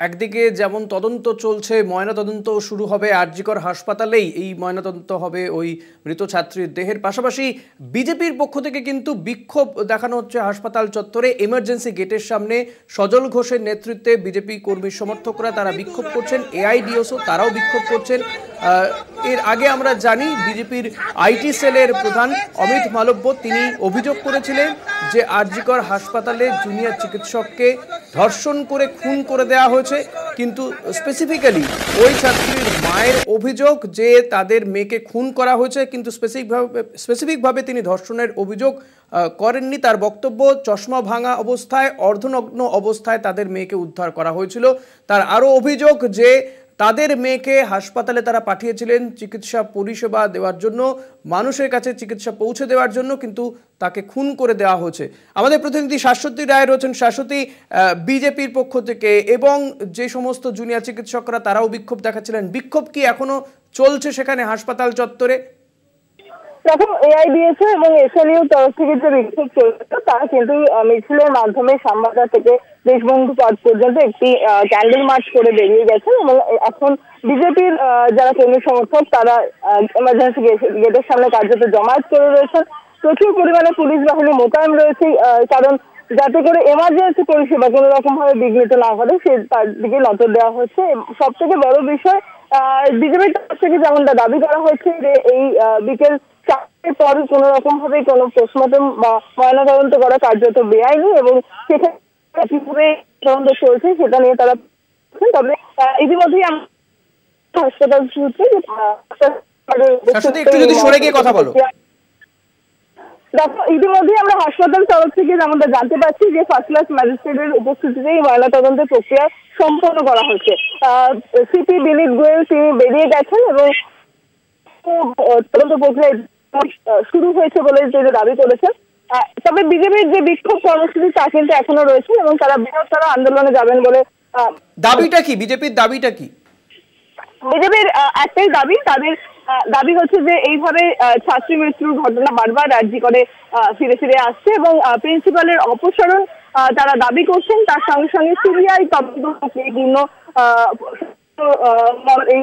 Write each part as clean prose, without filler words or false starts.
একদিকে যেমন তদন্ত চলছে, ময়নাতদন্ত শুরু হবে আরজিকর হাসপাতালেই, এই ময়নাতদন্ত হবে ওই মৃত ছাত্রীর দেহের। পাশাপাশি বিজেপির পক্ষ থেকে কিন্তু বিক্ষোভ দেখানো হচ্ছে হাসপাতাল চত্বরে, এমার্জেন্সি গেটের সামনে। সজল ঘোষের নেতৃত্বে বিজেপি কর্মী সমর্থকরা তারা বিক্ষোভ করছেন, এআইডিএসও তারাও বিক্ষোভ করছেন। এর আগে আমরা জানি বিজেপির আইটি সেলের প্রধান অমিত মালব্য তিনি অভিযোগ করেছিলেন যে আরজিকর হাসপাতালে জুনিয়র চিকিৎসককে ধর্ষণ করে খুন করে দেওয়া হয়েছে। কিন্তু স্পেসিফিক্যালি ওই ছাত্রীর মায়ের অভিযোগ যে তাদের মেয়েকে খুন করা হয়েছে, কিন্তু স্পেসিফিকভাবে তিনি ধর্ষণের অভিযোগ করেননি। তার বক্তব্য, চশমা ভাঙা অবস্থায়, অর্ধনগ্ন অবস্থায় তাদের মেয়েকে উদ্ধার করা হয়েছিল। তার আরও অভিযোগ যে তাদের মেয়েকে হাসপাতালে তারা পাঠিয়েছিলেন চিকিৎসা পরিষেবা দেওয়ার জন্য, মানুষের কাছে চিকিৎসা পৌঁছে দেওয়ার জন্য, কিন্তু তাকে খুন করে দেওয়া হয়েছে। আমাদের প্রতিনিধি শাশ্বতী রায় রয়েছেন। শাশ্বতী, বিজেপির পক্ষ থেকে এবং যে সমস্ত জুনিয়র চিকিৎসকরা তারাও বিক্ষোভ দেখাচ্ছিলেন, বিক্ষোভ কি এখনো চলছে সেখানে হাসপাতাল চত্বরে? দেখো, এআইডিএসও এবং এসএলইউ তরফ থেকে যে বিক্ষোভ চলছে তারা কিন্তু মিছিলের মাধ্যমে শ্যামবাজার থেকে দেশবন্ধু পথ পর্যন্ত একটি ক্যান্ডেল মার্চ করে বেরিয়ে গেছে এবং এখন বিজেপির যারা কর্মী সমর্থক তারা এমার্জেন্সি গেটের সামনে কার্যত জমায়েত করে রয়েছেন। প্রচুর পরিমাণে পুলিশ বাহিনী মোতায়েন রয়েছে, কারণ যাতে করে এমার্জেন্সি পরিষেবা কোনো রকম ভাবে বিঘ্নিত না ঘটে সে তার দিকে নজর দেওয়া হচ্ছে। সব থেকে বড় বিষয়, বিজেপির তরফ থেকে যেমনটা দাবি করা হয়েছে যে এই বিকেল 4টার পর কোন রকম ভাবে কোনো পোস্টমর্টম বা ময়নাতদন্ত করা কার্যত বেআইনি এবং সেখানে কিভাবে তদন্ত চলছে সেটা নিয়ে তারা, তবে ইতিমধ্যেই হাসপাতাল সূত্রে একটু যদি সরে গিয়ে কথা বলো। দেখো, ইতিমধ্যেই আমরা হাসপাতাল তরফ থেকে যেমনটা জানতে পারছি যে ফার্স্ট ক্লাস ম্যাজিস্ট্রেটের উপস্থিতিতেই ময়নাতদন্তের প্রক্রিয়া সম্পন্ন করা হয়েছে। সিপি বিনীত গোয়েল তিনি বেরিয়ে গেছেন এবং তদন্ত প্রক্রিয়া শুরু হয়েছে বলে তিনি দাবি করেছেন। তবে বিজেপির যে বিক্ষোভ কর্মসূচি তা কিন্তু এখনো রয়েছে এবং তারা বৃহত্তর আন্দোলনে যাবেন বলে। দাবিটা কি? বিজেপির দাবিটা কি? বিজেপির একটাই দাবি, তাদের দাবি হচ্ছে যে এইভাবে ছাত্রী মৃত্যুর ঘটনা বারবার রাজ্যে করে ফিরে ফিরে আসছে এবং প্রিন্সিপালের অপসারণ তারা দাবি করছেন। তার সঙ্গে সঙ্গে সিবিআই তদন্ত পূর্ণ এই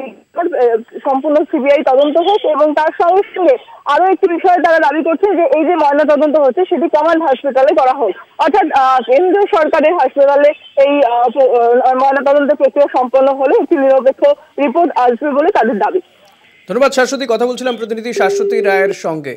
সম্পূর্ণ সিবিআই তদন্ত হোক এবং তার সঙ্গে সঙ্গে আরো একটি বিষয় তারা দাবি করছেন যে এই যে ময়না তদন্ত হচ্ছে সেটি কমান্ড হাসপাতালে করা হোক, অর্থাৎ কেন্দ্রীয় সরকারের হাসপাতালে এই ময়না তদন্তের প্রক্রিয়া সম্পন্ন হলে একটি নিরপেক্ষ রিপোর্ট আসবে বলে তাদের দাবি। ধন্যবাদ শাশ্বতী। কথা বলছিলাম প্রতিনিধি শাশ্বতী রায়ের সঙ্গে।